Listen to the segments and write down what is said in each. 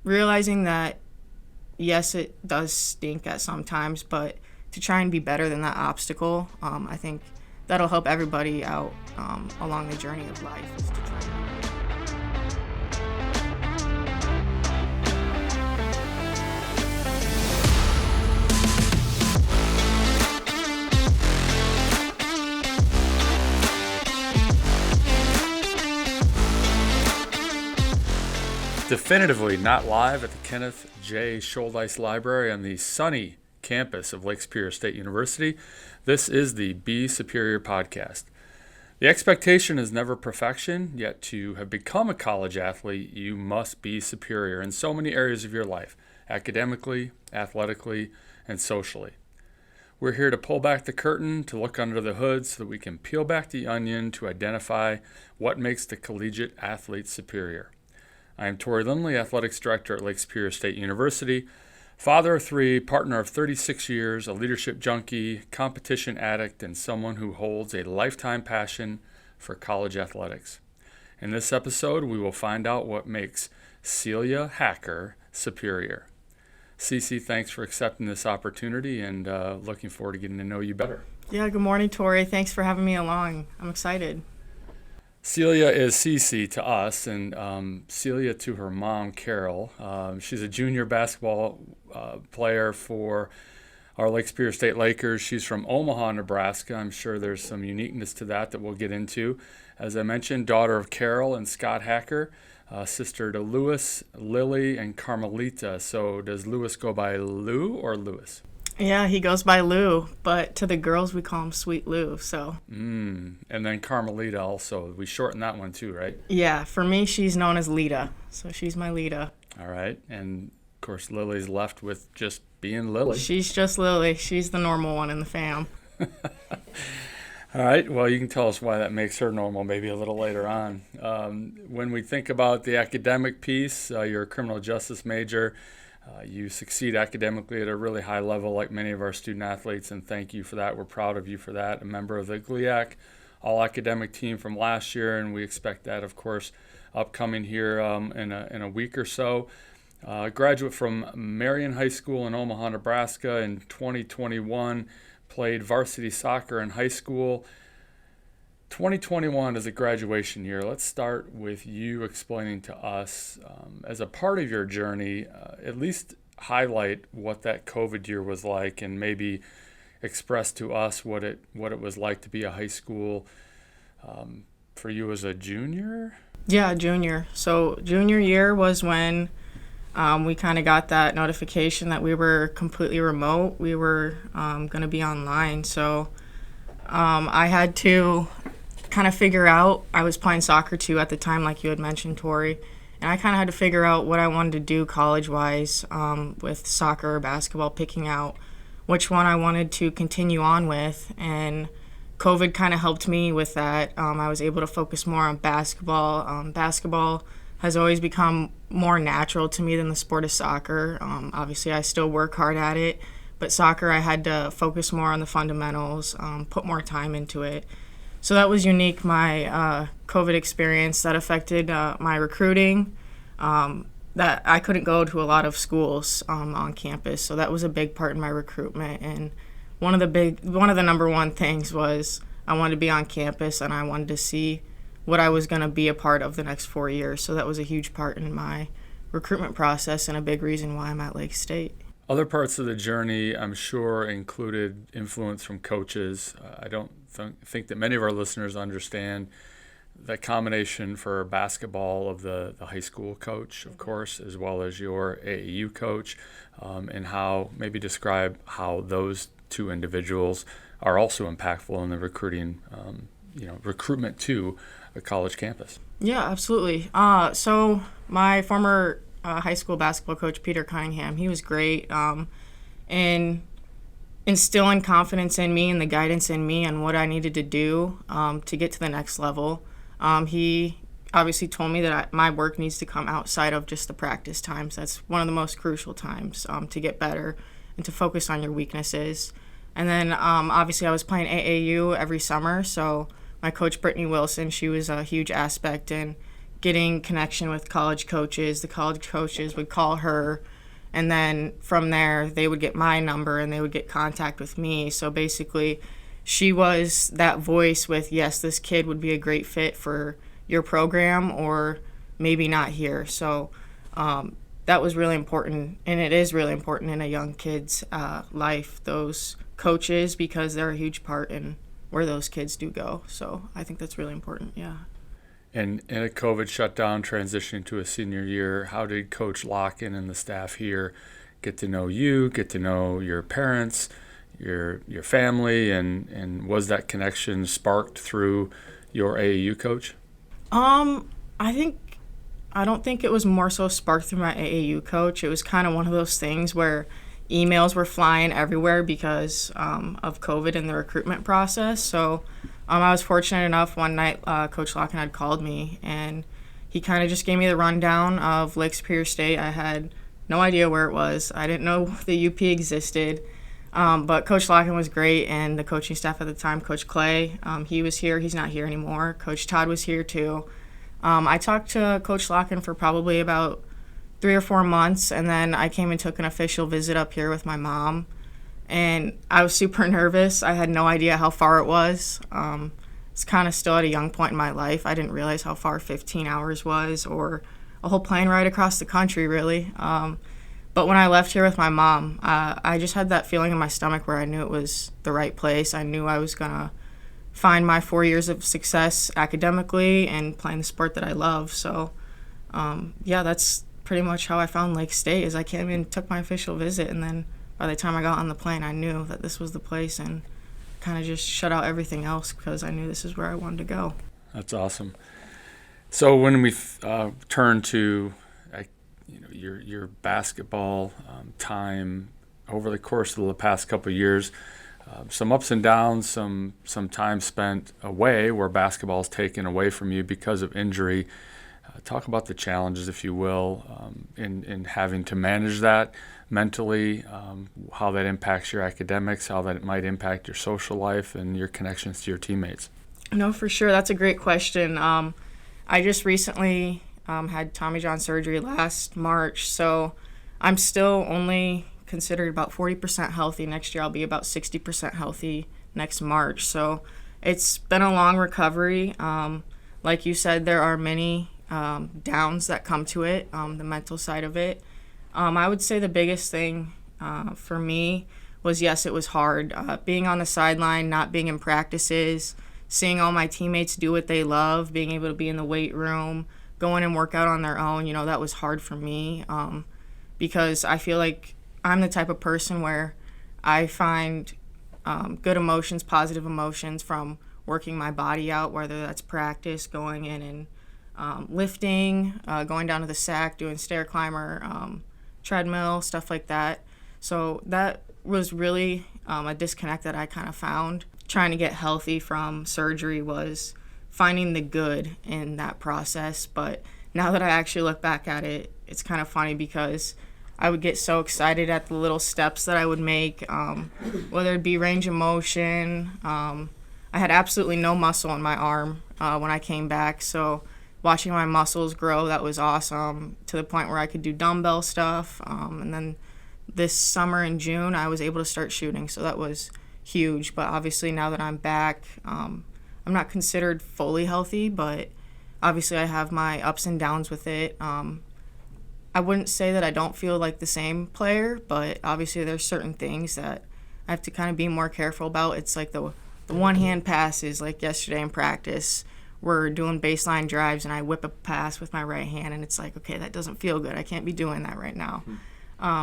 realizing that, yes, it does stink at some times, but to try and be better than that obstacle, I think that'll help everybody out along the journey of life. Is to try Definitively not live at the Kenneth J. Schuldeis Library on the sunny campus of Lake Superior State University. This is the Be Superior podcast. The expectation is never perfection, yet to have become a college athlete, you must be superior in so many areas of your life, academically, athletically, and socially. We're here to pull back the curtain, to look under the hood so that we can peel back the onion to identify what makes the collegiate athlete superior. I am Tory Lindley, Athletics Director at Lake Superior State University, father of 3, partner of 36 years, a leadership junkie, competition addict, and someone who holds a lifetime passion for college athletics. In this episode, we will find out what makes Celia Hacker superior. CeCe, thanks for accepting this opportunity and looking forward to getting to know you better. Yeah, good morning, Tory. Thanks for having me along. I'm excited. Celia is CeCe to us, and Celia to her mom, Carol. She's a junior basketball player for our Lake Superior State Lakers. She's from Omaha, Nebraska. I'm sure there's some uniqueness to that we'll get into. As I mentioned, daughter of Carol and Scott Hacker, sister to Lewis, Lily, and Carmelita. So does Lewis go by Lou or Lewis? Yeah, he goes by Lou, but to the girls we call him Sweet Lou, so. And then Carmelita also. We shorten that one too, right? Yeah, for me, she's known as Lita, so she's my Lita. All right, and of course Lily's left with just being Lily. She's just Lily. She's the normal one in the fam. All right, well, you can tell us why that makes her normal maybe a little later on. When we think about the academic piece, you're a criminal justice major. You succeed academically at a really high level like many of our student athletes, and thank you for that. We're proud of you for that. A member of the GLIAC all-academic team from last year, and we expect that, of course, upcoming here in a week or so. Graduate from Marion High School in Omaha, Nebraska in 2021, played varsity soccer in high school. 2021 is a graduation year. Let's start with you explaining to us, as a part of your journey, at least highlight what that COVID year was like and maybe express to us what it was like to be a high school for you as a junior? Yeah, junior. So junior year was when we kind of got that notification that we were completely remote. We were going to be online. So I had to kind of figure out, I was playing soccer too at the time, like you had mentioned, Tori, and I kind of had to figure out what I wanted to do college-wise with soccer or basketball, picking out which one I wanted to continue on with, and COVID kind of helped me with that. I was able to focus more on basketball. Basketball has always become more natural to me than the sport of soccer. Obviously, I still work hard at it, but soccer, I had to focus more on the fundamentals, put more time into it. So that was unique, my COVID experience. That affected my recruiting, that I couldn't go to a lot of schools on campus. So that was a big part in my recruitment. And one of the number one things was I wanted to be on campus and I wanted to see what I was going to be a part of the next 4 years. So that was a huge part in my recruitment process and a big reason why I'm at Lake State. Other parts of the journey, I'm sure, included influence from coaches. I don't think that many of our listeners understand the combination for basketball of the high school coach, of course, as well as your AAU coach, and how maybe describe how those two individuals are also impactful in the recruitment to a college campus. Yeah, absolutely. So my former high school basketball coach, Peter Cunningham, he was great in instilling confidence in me and the guidance in me and what I needed to do to get to the next level. He obviously told me that my work needs to come outside of just the practice times. That's one of the most crucial times to get better and to focus on your weaknesses. And then obviously I was playing AAU every summer, so my coach, Brittany Wilson, she was a huge aspect in getting connection with college coaches. The college coaches would call her, and then from there they would get my number and they would get contact with me. So basically she was that voice with, yes, this kid would be a great fit for your program or maybe not here. So that was really important, and it is really important in a young kid's life, those coaches, because they're a huge part in where those kids do go. So I think that's really important, yeah. And in a COVID shutdown, transitioning to a senior year, how did Coach Locken and the staff here get to know you, get to know your parents, your family, and was that connection sparked through your AAU coach? I don't think it was more so sparked through my AAU coach. It was kind of one of those things where emails were flying everywhere because of COVID and the recruitment process. So I was fortunate enough one night Coach Locken had called me, and he kind of just gave me the rundown of Lake Superior State. I had no idea where it was. I didn't know the UP existed. But Coach Locken was great, and the coaching staff at the time, Coach Clay, he was here. He's not here anymore. Coach Todd was here too. I talked to Coach Locken for probably about 3 or 4 months, and then I came and took an official visit up here with my mom. And I was super nervous. I had no idea how far it was. It's kind of still at a young point in my life. I didn't realize how far 15 hours was, or a whole plane ride across the country, really. But when I left here with my mom, I just had that feeling in my stomach where I knew it was the right place. I knew I was going to find my 4 years of success academically and playing the sport that I love. So, yeah, that's pretty much how I found Lake State. Is I came in, took my official visit, and then by the time I got on the plane, I knew that this was the place, and kind of just shut out everything else because I knew this is where I wanted to go. That's awesome. So when we turn to your basketball time over the course of the past couple of years, some ups and downs, some time spent away where basketball is taken away from you because of injury. Talk about the challenges, if you will, in having to manage that mentally, how that impacts your academics, how that might impact your social life and your connections to your teammates. No, for sure. That's a great question. I just recently had Tommy John surgery last March, so I'm still only considered about 40% healthy. Next year I'll be about 60% healthy next March. So it's been a long recovery. Like you said, there are many downs that come to it, the mental side of it. I would say the biggest thing for me was, yes, it was hard. Being on the sideline, not being in practices, seeing all my teammates do what they love, being able to be in the weight room, going and work out on their own, that was hard for me because I feel like I'm the type of person where I find good emotions, positive emotions from working my body out, whether that's practice, going in and lifting, going down to the sack, doing stair climber, treadmill, stuff like that. So that was really a disconnect that I kind of found. Trying to get healthy from surgery was finding the good in that process. But now that I actually look back at it, it's kind of funny because I would get so excited at the little steps that I would make, whether it be range of motion. I had absolutely no muscle in my arm when I came back, so watching my muscles grow, that was awesome, to the point where I could do dumbbell stuff. And then this summer in June, I was able to start shooting, so that was huge. But obviously now that I'm back, I'm not considered fully healthy, but obviously I have my ups and downs with it. I wouldn't say that I don't feel like the same player, but obviously there's certain things that I have to kind of be more careful about. It's like the one-hand passes, like yesterday in practice, we're doing baseline drives and I whip a pass with my right hand, and it's like, okay, that doesn't feel good. I can't be doing that right now.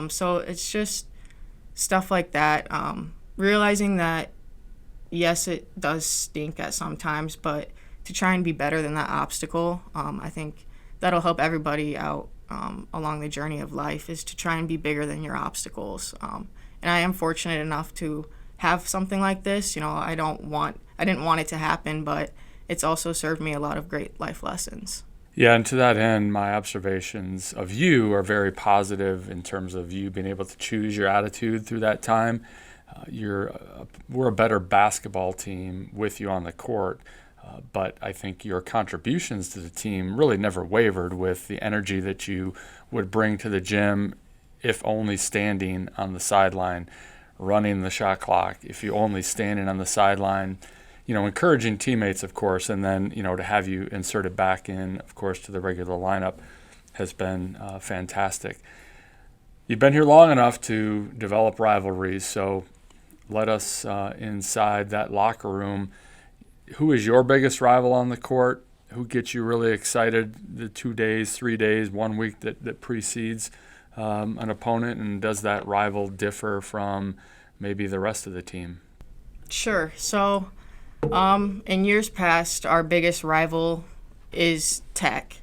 So it's just stuff like that. Realizing that, yes, it does stink at some times, but to try and be better than that obstacle, I think that'll help everybody out along the journey of life, is to try and be bigger than your obstacles. And I am fortunate enough to have something like this. I didn't want it to happen, but it's also served me a lot of great life lessons. Yeah, and to that end, my observations of you are very positive in terms of you being able to choose your attitude through that time. We're a better basketball team with you on the court But I think your contributions to the team really never wavered with the energy that you would bring to the gym, if only standing on the sideline, running the shot clock, if you only standing on the sideline, encouraging teammates, of course, and then, to have you inserted back in, of course, to the regular lineup has been fantastic. You've been here long enough to develop rivalries, so let us inside that locker room. Who is your biggest rival on the court? Who gets you really excited the 2 days, 3 days, 1 week that precedes an opponent? And does that rival differ from maybe the rest of the team? Sure. So in years past, our biggest rival is Tech.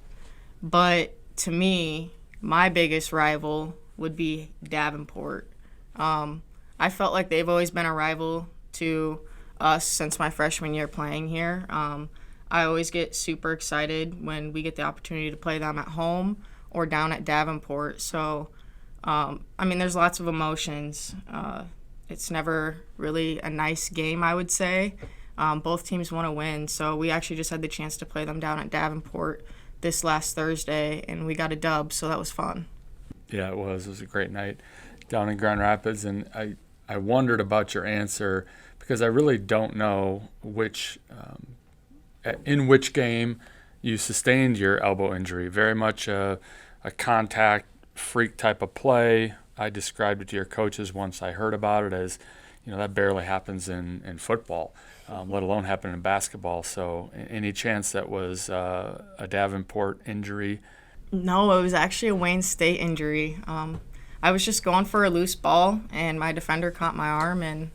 But to me, my biggest rival would be Davenport. I felt like they've always been a rival to us since my freshman year playing here. I always get super excited when we get the opportunity to play them at home or down at Davenport. So, there's lots of emotions. It's never really a nice game, I would say. Both teams want to win, so we actually just had the chance to play them down at Davenport this last Thursday, and we got a dub, so that was fun. Yeah, it was. It was a great night down in Grand Rapids, and I wondered about your answer because I really don't know in which game you sustained your elbow injury. Very much a contact freak type of play. I described it to your coaches once I heard about it as, that barely happens in football, let alone happen in basketball. So any chance that was a Davenport injury? No, it was actually a Wayne State injury. I was just going for a loose ball, and my defender caught my arm, and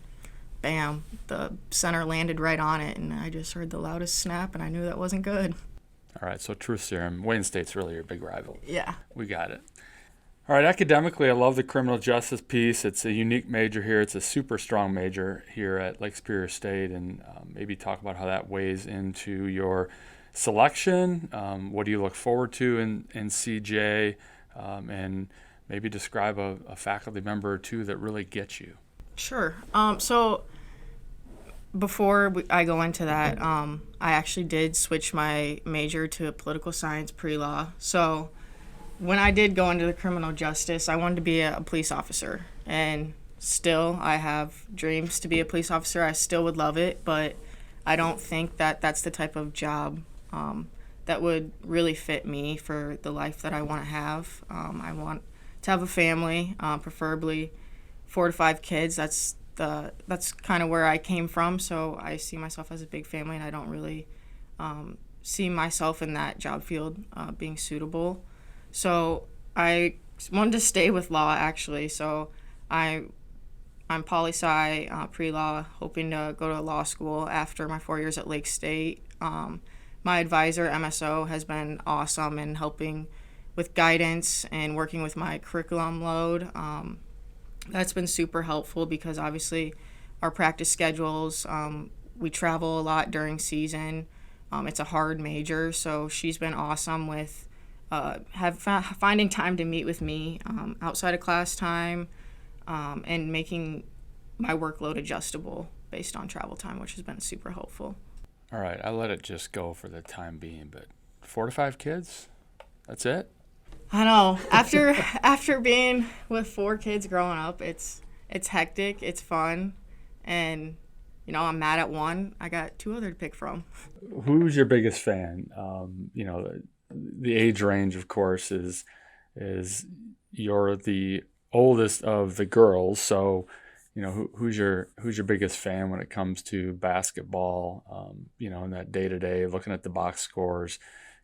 bam, the center landed right on it, and I just heard the loudest snap, and I knew that wasn't good. All right, so truth serum. Wayne State's really your big rival. Yeah. We got it. All right, academically, I love the criminal justice piece. It's a unique major here. It's a super strong major here at Lake Superior State, and maybe talk about how that weighs into your selection. What do you look forward to in CJ? And maybe describe a faculty member or two that really gets you. Sure. So before I go into that, I actually did switch my major to political science pre-law. So when I did go into the criminal justice, I wanted to be a police officer. And still, I have dreams to be a police officer. I still would love it, but I don't think that that's the type of job that would really fit me for the life that I want to have. I want to have a family, preferably 4 to 5 kids. That's kind of where I came from, so I see myself as a big family, and I don't really see myself in that job field being suitable. So I wanted to stay with law, actually. So I'm poli-sci, pre-law, hoping to go to law school after my 4 years at Lake State. My advisor, MSO, has been awesome in helping with guidance and working with my curriculum load. That's been super helpful because obviously our practice schedules, we travel a lot during season. It's a hard major, so she's been awesome with finding time to meet with me outside of class time and making my workload adjustable based on travel time, which has been super helpful. All right, I let it just go for the time being, but 4 to 5 kids? That's it? I know. After being with 4 kids growing up, it's hectic, it's fun, and I'm mad at one. I got 2 other to pick from. Who's your biggest fan? The age range, of course, is you're the oldest of the girls, so who's your biggest fan when it comes to basketball? In that day to day, looking at the box scores,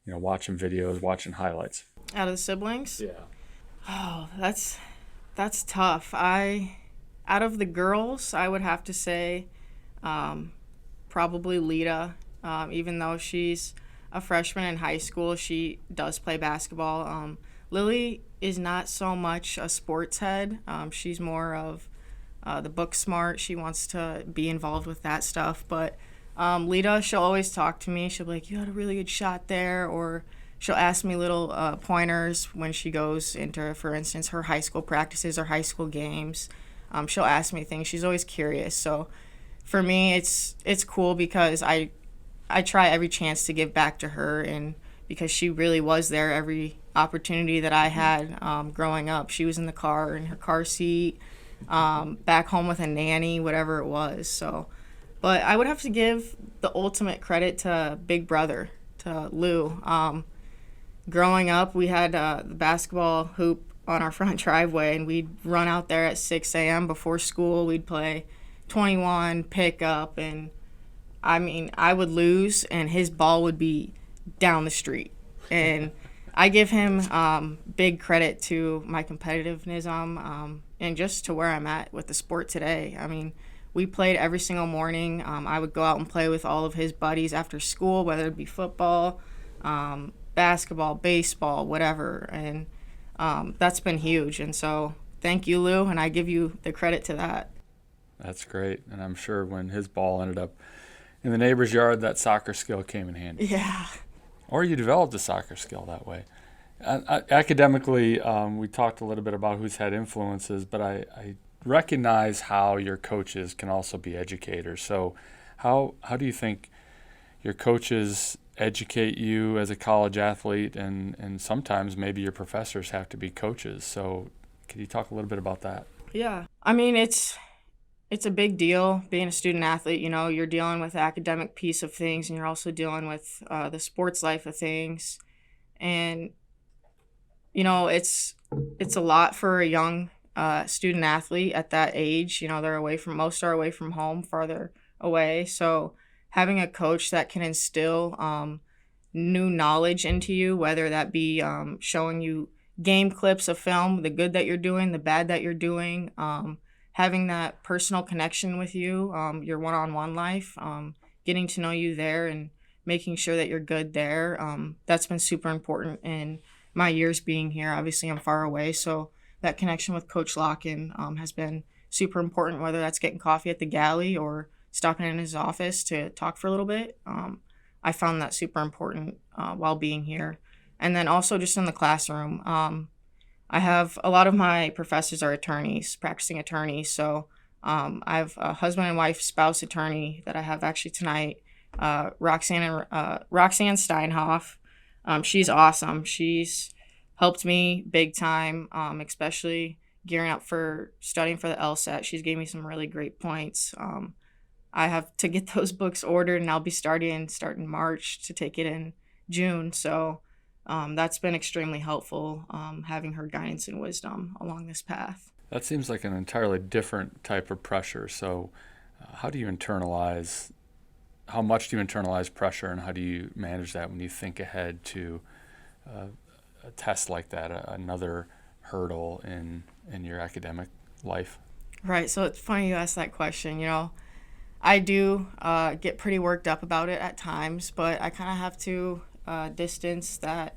watching videos, watching highlights. Out of the siblings? Yeah. Oh, that's tough. Out of the girls, I would have to say probably Lita. Even though she's a freshman in high school, she does play basketball. Lily is not so much a sports head. She's more of the book smart. She wants to be involved with that stuff. But Lita, she'll always talk to me. She'll be like, you had a really good shot there, or she'll ask me little pointers when she goes into, for instance, her high school practices or high school games. She'll ask me things. She's always curious. So for me, it's cool because I I try every chance to give back to her, and because she really was there every opportunity that I had growing up. She was in the car, in her car seat, back home with a nanny, whatever it was. So, but I would have to give the ultimate credit to Big Brother, to Lou. Growing up, we had the basketball hoop on our front driveway, and we'd run out there at 6 a.m. before school. We'd play 21, pick up, and I mean, I would lose, and his ball would be down the street. And I give him big credit to my competitiveness and just to where I'm at with the sport today. I mean, we played every single morning. I would go out and play with all of his buddies after school, whether it be football, basketball, baseball, whatever. And that's been huge. And so thank you, Lou, and I give you the credit to that. That's great. And I'm sure when his ball ended up in the neighbor's yard, that soccer skill came in handy. Yeah. Or you developed a soccer skill that way. Academically, we talked a little bit about who's had influences, but I recognize how your coaches can also be educators. So how do you think your coaches educate you as a college athlete, and sometimes maybe your professors have to be coaches? So could you talk a little bit about that? Yeah. I mean, it's a big deal being a student athlete. You know, you're dealing with the academic piece of things, and you're also dealing with the sports life of things. And, you know, it's a lot for a young student athlete at that age. You know, most are away from home, farther away. So having a coach that can instill new knowledge into you, whether that be showing you game clips of film, the good that you're doing, the bad that you're doing, having that personal connection with you, your one-on-one life, getting to know you there and making sure that you're good there. That's been super important in my years being here. Obviously, I'm far away, so that connection with Coach Locken has been super important, whether that's getting coffee at the galley or stopping in his office to talk for a little bit. I found that super important while being here. And then also just in the classroom, I have a lot of my professors are attorneys, practicing attorneys. So I have a husband and wife spouse attorney that I have actually tonight, Roxanne Steinhoff. She's awesome. She's helped me big time, especially gearing up for studying for the LSAT. She's gave me some really great points. I have to get those books ordered, and I'll be starting March to take it in June. So that's been extremely helpful, having her guidance and wisdom along this path. That seems like an entirely different type of pressure. So how much do you internalize pressure, and how do you manage that when you think ahead to a test like that, another hurdle in your academic life? Right. So it's funny you asked that question. You know, I do get pretty worked up about it at times, but I kind of have to distance that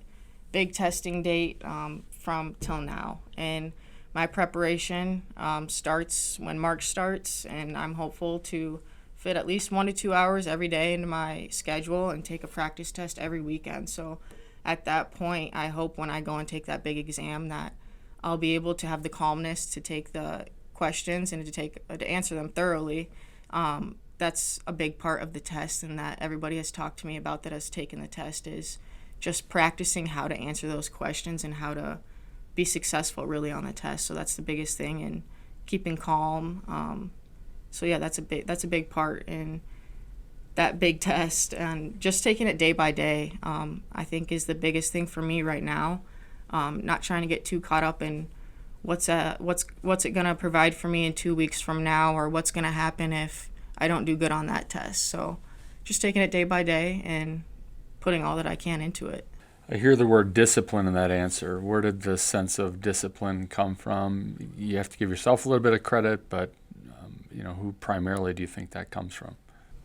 big testing date from till now. And my preparation starts when March starts, and I'm hopeful to fit at least 1 to 2 hours every day into my schedule and take a practice test every weekend. So at that point, I hope when I go and take that big exam that I'll be able to have the calmness to take the questions and to answer them thoroughly. That's a big part of the test, and that everybody has talked to me about that has taken the test, is just practicing how to answer those questions and how to be successful really on the test. So that's the biggest thing, and keeping calm. So yeah, that's a big part in that big test, and just taking it day by day, I think is the biggest thing for me right now. Not trying to get too caught up in what's it gonna provide for me in 2 weeks from now, or what's gonna happen if I don't do good on that test. So just taking it day by day and putting all that I can into it. I hear the word discipline in that answer. Where did the sense of discipline come from? You have to give yourself a little bit of credit, but who primarily do you think that comes from?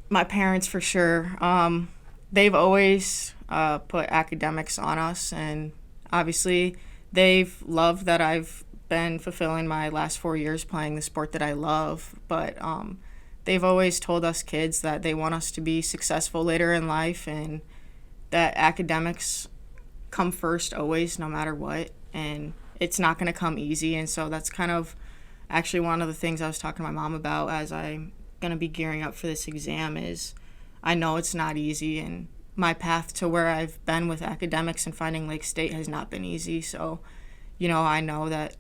My parents, for sure. They've always put academics on us, and obviously they've loved that I've been fulfilling my last 4 years playing the sport that I love, but they've always told us kids that they want us to be successful later in life, and that academics come first always, no matter what, and it's not going to come easy. And so that's kind of actually one of the things I was talking to my mom about as I'm going to be gearing up for this exam is I know it's not easy, and my path to where I've been with academics and finding Lake State has not been easy. So, I know that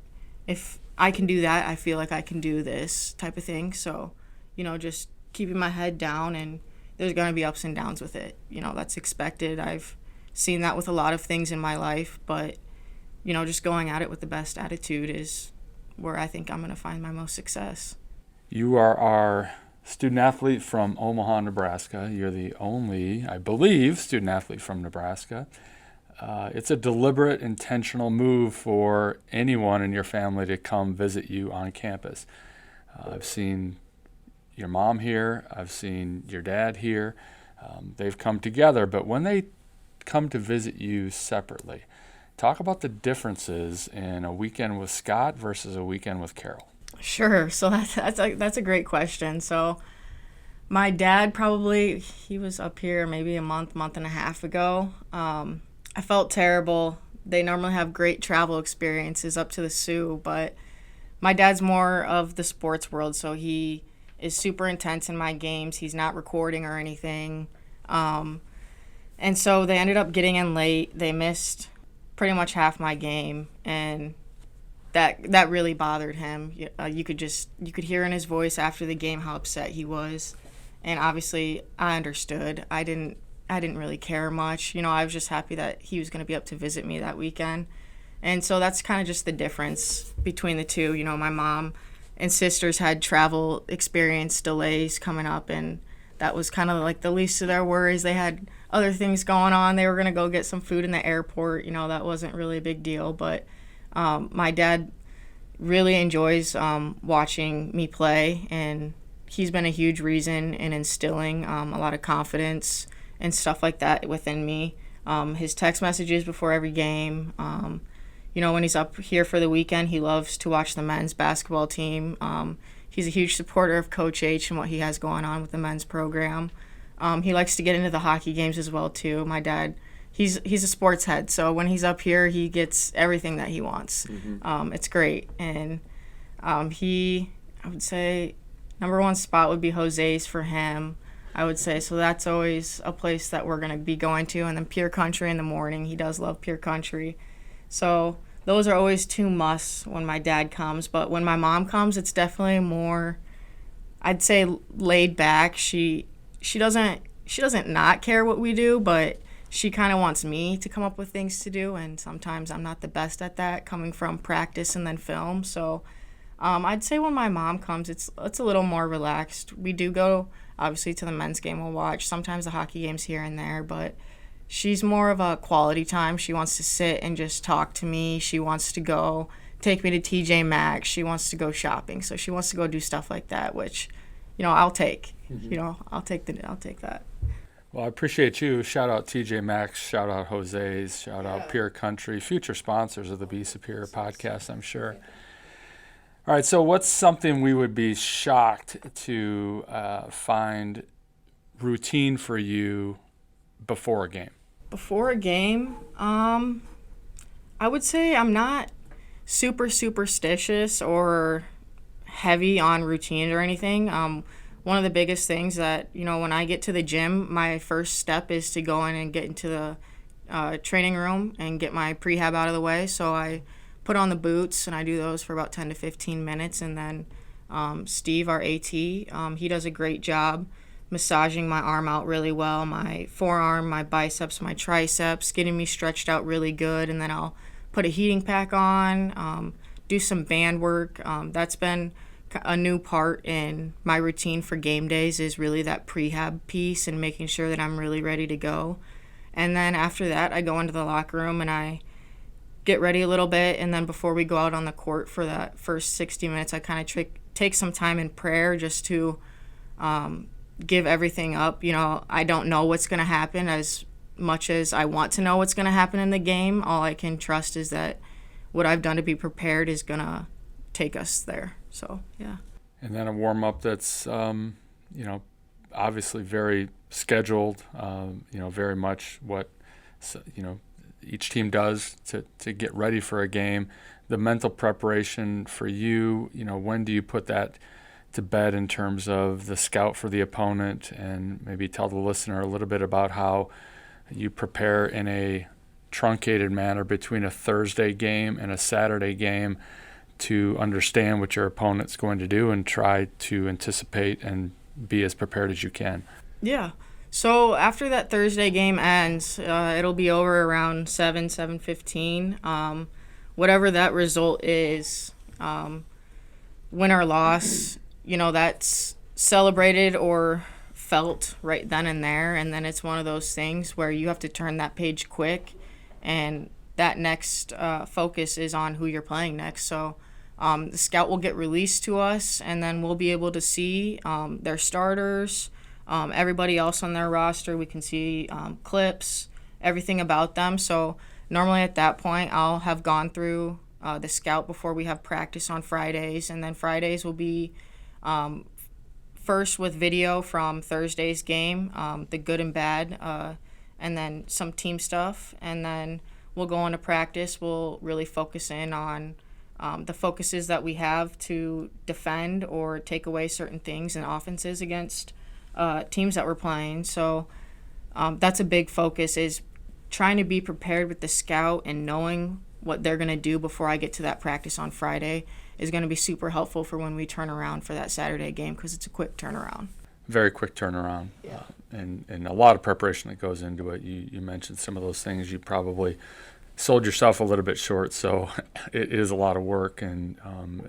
if I can do that, I feel like I can do this type of thing. So, just keeping my head down, and there's going to be ups and downs with it. That's expected. I've seen that with a lot of things in my life, but, just going at it with the best attitude is where I think I'm going to find my most success. You are our student athlete from Omaha, Nebraska. You're the only, I believe, student athlete from Nebraska. It's a deliberate, intentional move for anyone in your family to come visit you on campus. I've seen your mom here. I've seen your dad here. They've come together, but when they come to visit you separately, talk about the differences in a weekend with Scott versus a weekend with Carol. Sure. So that's a great question. So my dad he was up here maybe a month and a half ago. I felt terrible. They normally have great travel experiences up to the Sioux, but my dad's more of the sports world, so he is super intense in my games. He's not recording or anything. And so they ended up getting in late. They missed pretty much half my game, and that really bothered him. You could hear in his voice after the game how upset he was, and obviously I understood. I didn't really care much. I was just happy that he was going to be up to visit me that weekend. And so that's kind of just the difference between the two. My mom and sisters had travel experience delays coming up, and that was kind of like the least of their worries. They had other things going on. They were going to go get some food in the airport. That wasn't really a big deal. But my dad really enjoys watching me play, and he's been a huge reason in instilling a lot of confidence and stuff like that within me. His text messages before every game. When he's up here for the weekend, he loves to watch the men's basketball team. He's a huge supporter of Coach H and what he has going on with the men's program. He likes to get into the hockey games as well, too. My dad, he's a sports head, so when he's up here, he gets everything that he wants. Mm-hmm. It's great. And I would say, number one spot would be Jose's for him, I would say. So that's always a place that we're going to be going to. And then Pure Country in the morning. He does love Pure Country. So those are always two musts when my dad comes. But when my mom comes, it's definitely more, I'd say, laid back. She doesn't not care what we do, but she kind of wants me to come up with things to do, and sometimes I'm not the best at that, coming from practice and then film. So I'd say when my mom comes, it's a little more relaxed. We do go, obviously, to the men's game we'll watch, sometimes the hockey games here and there, but she's more of a quality time. She wants to sit and just talk to me. She wants to go take me to TJ Maxx. She wants to go shopping. So she wants to go do stuff like that, which, I'll take. Mm-hmm. I'll take that. Well, I appreciate you. Shout out TJ Maxx, shout out Jose's, shout out Pure Country, future sponsors of the Be Superior podcast, I'm sure. All right, so what's something we would be shocked to find routine for you before a game? Before a game, I would say I'm not super superstitious or heavy on routine or anything. One of the biggest things that, when I get to the gym, my first step is to go in and get into the training room and get my prehab out of the way. So I put on the boots, and I do those for about 10 to 15 minutes. And then Steve, our AT, he does a great job massaging my arm out really well, my forearm, my biceps, my triceps, getting me stretched out really good. And then I'll put a heating pack on, do some band work. That's been a new part in my routine for game days, is really that prehab piece and making sure that I'm really ready to go. And then after that, I go into the locker room and I get ready a little bit. And then before we go out on the court for that first 60 minutes, I kind of take some time in prayer just to give everything up. I don't know what's going to happen as much as I want to know what's going to happen in the game. All I can trust is that what I've done to be prepared is going to take us there. So, yeah. And then a warm-up that's, obviously very scheduled, very much what, each team does to get ready for a game. The mental preparation for you, when do you put that to bed in terms of the scout for the opponent, and maybe tell the listener a little bit about how you prepare in a truncated manner between a Thursday game and a Saturday game to understand what your opponent's going to do and try to anticipate and be as prepared as you can. Yeah. So after that Thursday game ends, it'll be over around 7:15. Whatever that result is, win or loss, that's celebrated or felt right then and there. And then it's one of those things where you have to turn that page quick, and that next focus is on who you're playing next. So the scout will get released to us, and then we'll be able to see their starters, everybody else on their roster. We can see clips, everything about them. So normally at that point, I'll have gone through the scout before we have practice on Fridays, and then Fridays will be first with video from Thursday's game, the good and bad, and then some team stuff, and then we'll go into practice. We'll really focus in on the focuses that we have to defend or take away certain things and offenses against teams that we're playing. So that's a big focus, is trying to be prepared with the scout and knowing what they're going to do before I get to that practice on Friday is going to be super helpful for when we turn around for that Saturday game, because it's a quick turnaround. Very quick turnaround. Yeah. And a lot of preparation that goes into it. You mentioned some of those things. You probably sold yourself a little bit short, so it is a lot of work, and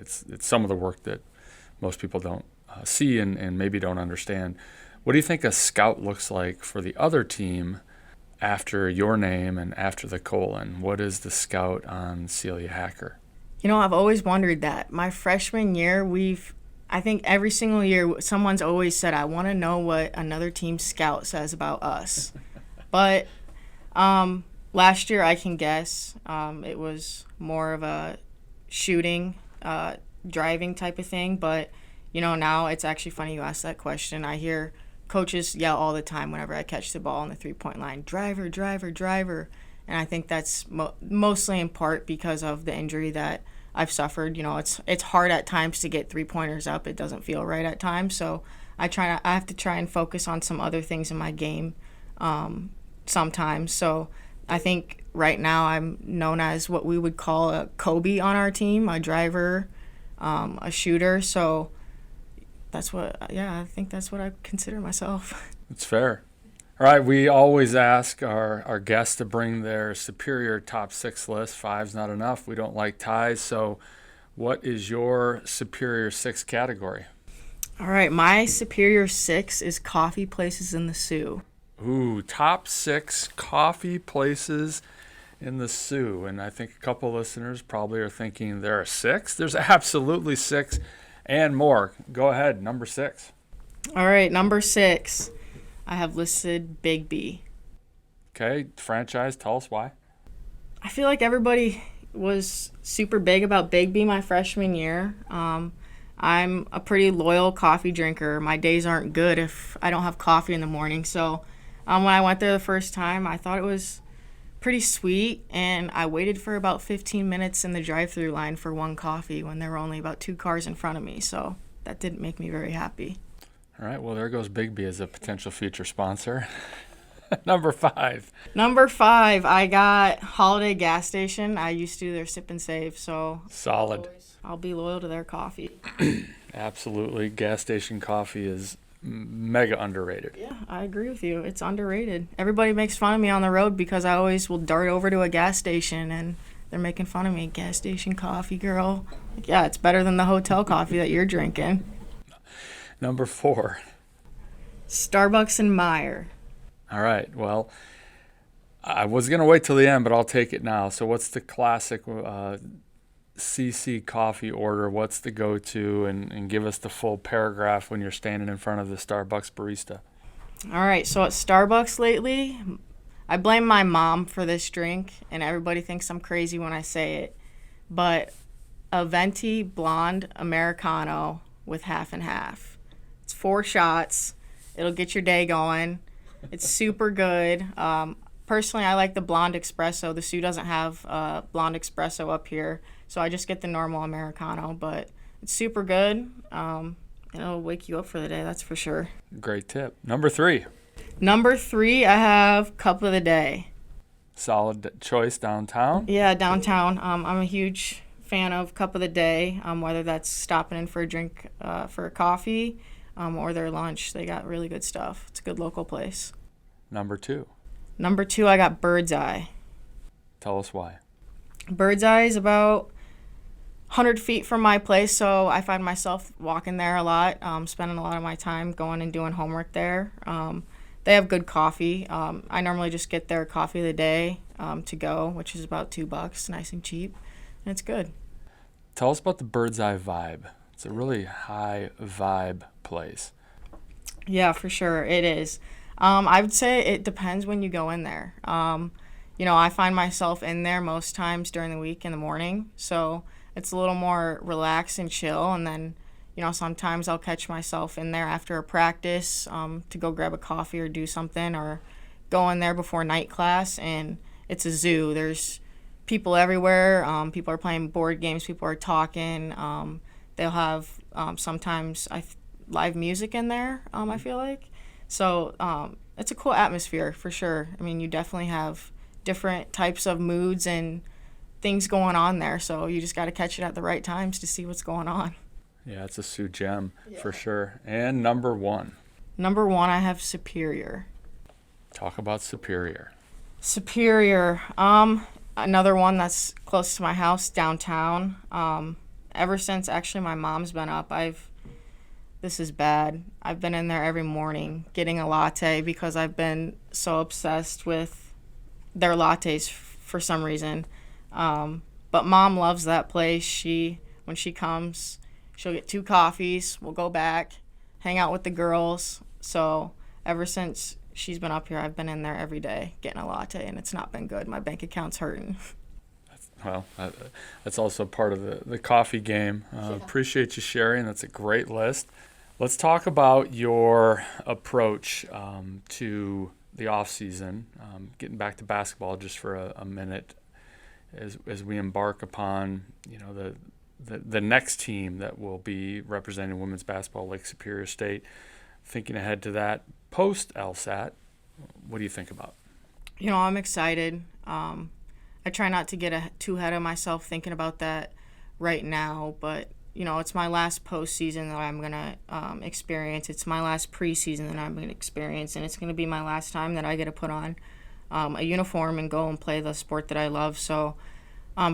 it's some of the work that most people don't see and maybe don't understand. What do you think a scout looks like for the other team after your name and after the colon? What is the scout on Celia Hacker? I've always wondered that. My freshman year, I think every single year, someone's always said, I want to know what another team's scout says about us. But last year, I can guess it was more of a shooting, driving type of thing. But, now it's actually funny you asked that question. I hear coaches yell all the time whenever I catch the ball on the three-point line, driver, driver, driver. And I think that's mostly in part because of the injury that I've suffered. It's hard at times to get three-pointers up. It doesn't feel right at times. So I have to try and focus on some other things in my game sometimes. So I think right now I'm known as what we would call a Kobe on our team, a driver, a shooter. So I think that's what I consider myself. It's fair. All right, we always ask our guests to bring their superior top 6 list. 5's not enough. We don't like ties. So what is your superior 6 category? All right, my superior 6 is coffee places in the Sioux. Ooh, top 6 coffee places in the Sioux. And I think a couple listeners probably are thinking there are 6. There's absolutely 6 and more. Go ahead, number 6. All right, number 6. I have listed Big B. Okay, franchise, tell us why. I feel like everybody was super big about Big B my freshman year. I'm a pretty loyal coffee drinker. My days aren't good if I don't have coffee in the morning. So when I went there the first time, I thought it was pretty sweet, and I waited for about 15 minutes in the drive-thru line for one coffee when there were only about 2 cars in front of me. So that didn't make me very happy. All right, well, there goes Big B as a potential future sponsor. Number 5. Number 5, I got Holiday Gas Station. I used to do their sip and save, so Solid. I'll be loyal to their coffee. Absolutely. Gas station coffee is mega underrated. Yeah, I agree with you. It's underrated. Everybody makes fun of me on the road because I always will dart over to a gas station and they're making fun of me. Gas station coffee, girl. Like, yeah, it's better than the hotel coffee that you're drinking. Number 4. Starbucks and Meyer. All right. Well, I was going to wait till the end, but I'll take it now. So what's the classic CeCe coffee order? What's the go-to? And give us the full paragraph when you're standing in front of the Starbucks barista. All right. So at Starbucks lately, I blame my mom for this drink, and everybody thinks I'm crazy when I say it. But a venti blonde Americano with half and half. It's 4 shots. It'll get your day going. It's super good. Personally, I like the blonde espresso. The Sioux doesn't have blonde espresso up here, so I just get the normal Americano, but it's super good. It'll wake you up for the day, that's for sure. Great tip. Number 3. Number 3, I have cup of the day. Solid choice downtown. Yeah, downtown. I'm a huge fan of cup of the day, whether that's stopping in for a drink, for a coffee, or their lunch. They got really good stuff. It's a good local place. Number 2. Number 2, I got Bird's Eye. Tell us why. Bird's Eye is about 100 feet from my place, so I find myself walking there a lot, spending a lot of my time going and doing homework there. They have good coffee. I normally just get their coffee of the day to go, which is about $2, nice and cheap, and it's good. Tell us about the Bird's Eye vibe. It's a really high vibe place. Yeah, for sure, it is. I would say it depends when you go in there. I find myself in there most times during the week in the morning, so it's a little more relaxed and chill, and then sometimes I'll catch myself in there after a practice to go grab a coffee or do something, or go in there before night class, and it's a zoo. There's people everywhere. People are playing board games. People are talking. They'll have sometimes live music in there, I feel like. So it's a cool atmosphere for sure. I mean, you definitely have different types of moods and things going on there, so you just got to catch it at the right times to see what's going on. Yeah, it's a Sioux gem for sure. And number 1. Number 1, I have Superior. Talk about Superior. Superior, another one that's close to my house downtown. Ever since actually my mom's been up, this is bad. I've been in there every morning getting a latte because I've been so obsessed with their lattes for some reason. But Mom loves that place. When she comes, she'll get 2 coffees. We'll go back, hang out with the girls. So ever since she's been up here, I've been in there every day getting a latte, and it's not been good. My bank account's hurting. Well, that's also part of the coffee game. Appreciate you sharing. That's a great list. Let's talk about your approach to the off season. Getting back to basketball just for a minute, as we embark upon the next team that will be representing women's basketball, Lake Superior State. Thinking ahead to that post LSAT, what do you think about? I'm excited. I try not to get too ahead of myself thinking about that right now, but it's my last postseason that I'm going to experience. It's my last preseason that I'm going to experience, and it's going to be my last time that I get to put on a uniform and go and play the sport that I love. So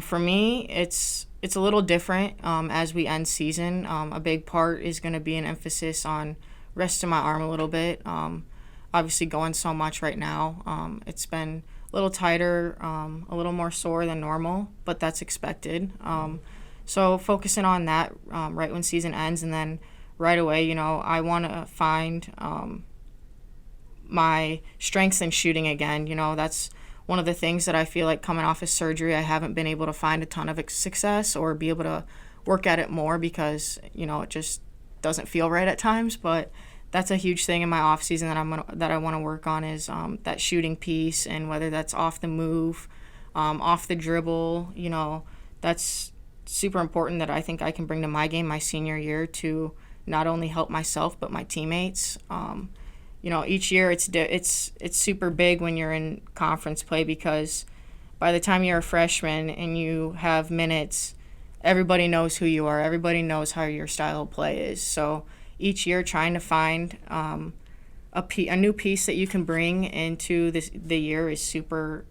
for me, it's a little different as we end season. A big part is going to be an emphasis on resting my arm a little bit. Obviously going so much right now. It's been a little tighter, a little more sore than normal, but that's expected. So focusing on that right when season ends, and then right away, I want to find my strengths in shooting again. That's one of the things that I feel like coming off of surgery, I haven't been able to find a ton of success or be able to work at it more because, it just doesn't feel right at times. But that's a huge thing in my off season that I want to work on is that shooting piece, and whether that's off the move, off the dribble, that's super important that I think I can bring to my game my senior year to not only help myself but my teammates. Each year it's super big when you're in conference play because by the time you're a freshman and you have minutes, everybody knows who you are. Everybody knows how your style of play is. So each year trying to find a new piece that you can bring into the year is super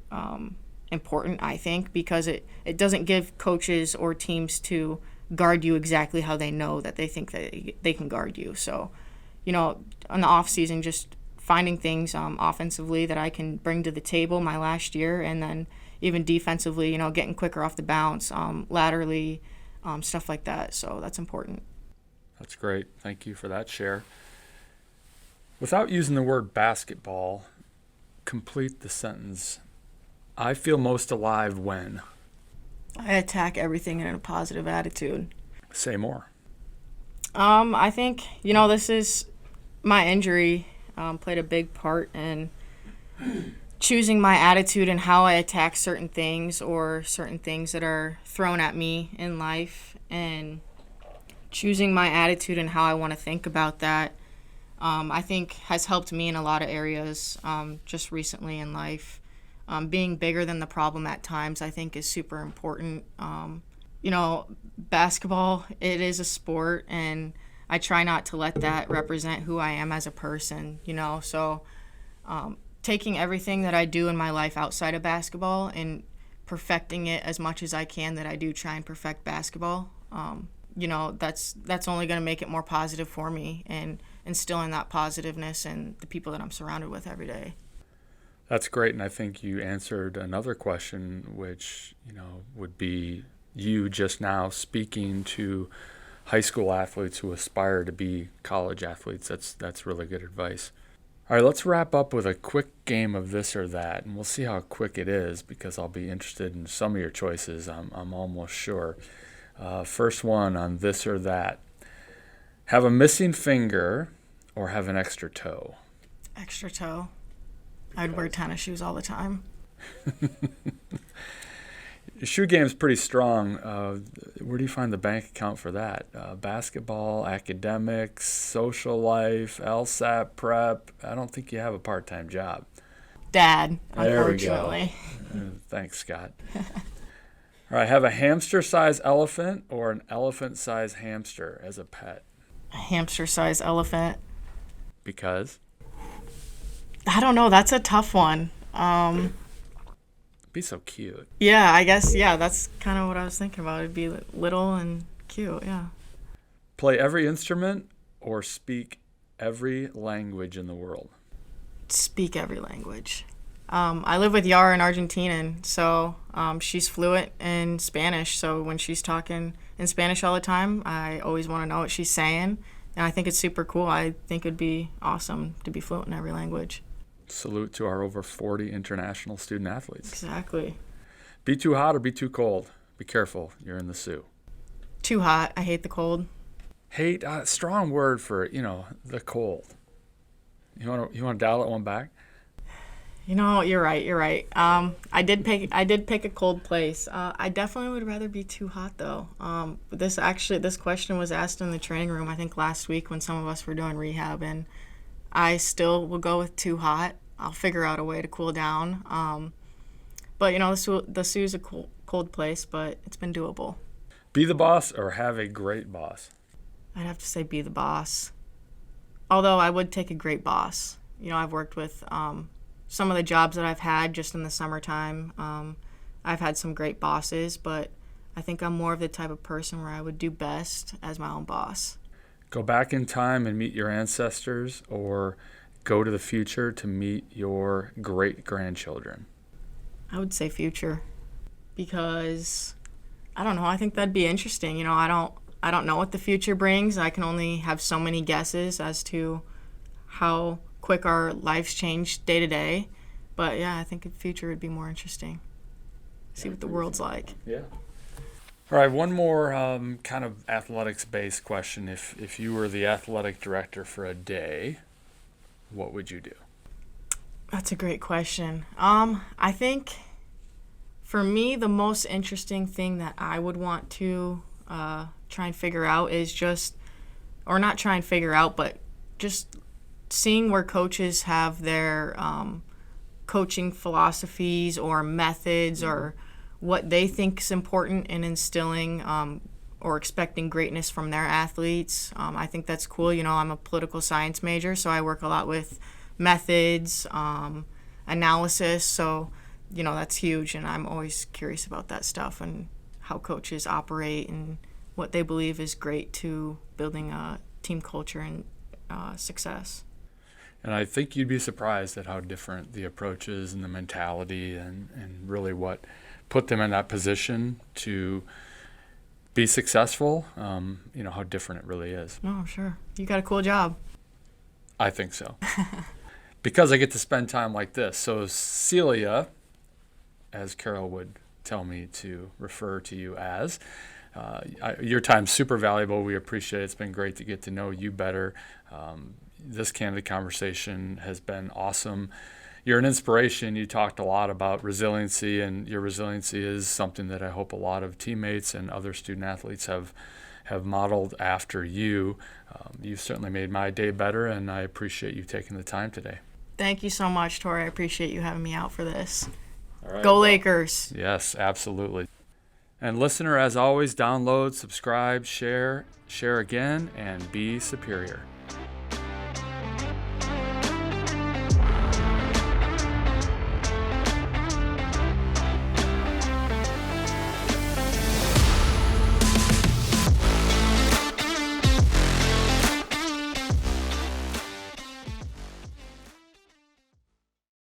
important, I think, because it doesn't give coaches or teams to guard you exactly how they know that they think that they can guard you. So, on the off season, just finding things offensively that I can bring to the table my last year, and then even defensively, getting quicker off the bounce, laterally, stuff like that. So that's important. That's great. Thank you for that share. Without using the word basketball, complete the sentence. I feel most alive when I attack everything in a positive attitude. Say more. I think, this is my injury played a big part in choosing my attitude and how I attack certain things or certain things that are thrown at me in life, and choosing my attitude and how I want to think about that, I think has helped me in a lot of areas just recently in life. Being bigger than the problem at times, I think, is super important. Basketball, it is a sport, and I try not to let that represent who I am as a person, So taking everything that I do in my life outside of basketball and perfecting it as much as I can, that I do try and perfect basketball. That's only going to make it more positive for me and instilling that positiveness in the people that I'm surrounded with every day. That's great, and I think you answered another question, which would be you just now speaking to high school athletes who aspire to be college athletes. That's really good advice. All right, let's wrap up with a quick game of this or that, and we'll see how quick it is because I'll be interested in some of your choices, I'm almost sure. First one on this or that. Have a missing finger or have an extra toe? Extra toe. I'd wear tennis shoes all the time. Your shoe game's pretty strong. Where do you find the bank account for that? Basketball, academics, social life, LSAT prep. I don't think you have a part-time job. Dad, There unfortunately. we go. Thanks, Scott. All right, have a hamster-sized elephant or an elephant-sized hamster as a pet? A hamster-sized elephant. Because? I don't know. That's a tough one. Be so cute. Yeah, I guess, that's kind of what I was thinking about. It'd be little and cute, yeah. Play every instrument or speak every language in the world? Speak every language. I live with Yara, an Argentinian, so she's fluent in Spanish. So when she's talking in Spanish all the time, I always want to know what she's saying. And I think it's super cool. I think it'd be awesome to be fluent in every language. Salute to our over 40 international student athletes. Exactly. Be too hot or be too cold? Be careful, you're in the Sioux. Too hot. I hate the cold. Hate, strong word for, the cold. You want to dial that one back? You're right. I did pick a cold place. I definitely would rather be too hot though. This question was asked in the training room, I think last week when some of us were doing rehab, and I still will go with too hot. I'll figure out a way to cool down. But the Sioux's a cold place, but it's been doable. Be the boss or have a great boss? I'd have to say be the boss. Although I would take a great boss. I've worked with some of the jobs that I've had just in the summertime. I've had some great bosses, but I think I'm more of the type of person where I would do best as my own boss. Go back in time and meet your ancestors or go to the future to meet your great-grandchildren? I would say future because, I don't know, I think that'd be interesting. I don't know what the future brings. I can only have so many guesses as to how quick our lives change day to day. But yeah, I think the future would be more interesting. See what the world's like. Yeah. All right, one more kind of athletics-based question. If you were the athletic director for a day, what would you do? That's a great question. I think for me, the most interesting thing that I would want to try and figure out is not try and figure out, but just seeing where coaches have their coaching philosophies or methods or what they think is important in instilling or expecting greatness from their athletes. I think that's cool. I'm a political science major, so I work a lot with methods, analysis. So, that's huge, and I'm always curious about that stuff and how coaches operate and what they believe is great to building a team culture and success. And I think you'd be surprised at how different the approach is and the mentality and really what put them in that position to be successful, how different it really is. No, I'm sure. You got a cool job. I think so. Because I get to spend time like this. So Celia, as Carol would tell me to refer to you as, your time's super valuable. We appreciate it. It's been great to get to know you better. This candid conversation has been awesome. You're an inspiration. You talked a lot about resiliency, and your resiliency is something that I hope a lot of teammates and other student athletes have have modeled after you. You've certainly made my day better, and I appreciate you taking the time today. Thank you so much, Tori. I appreciate you having me out for this. All right. Go Lakers. Yes, absolutely. And listener, as always, download, subscribe, share again, and be superior.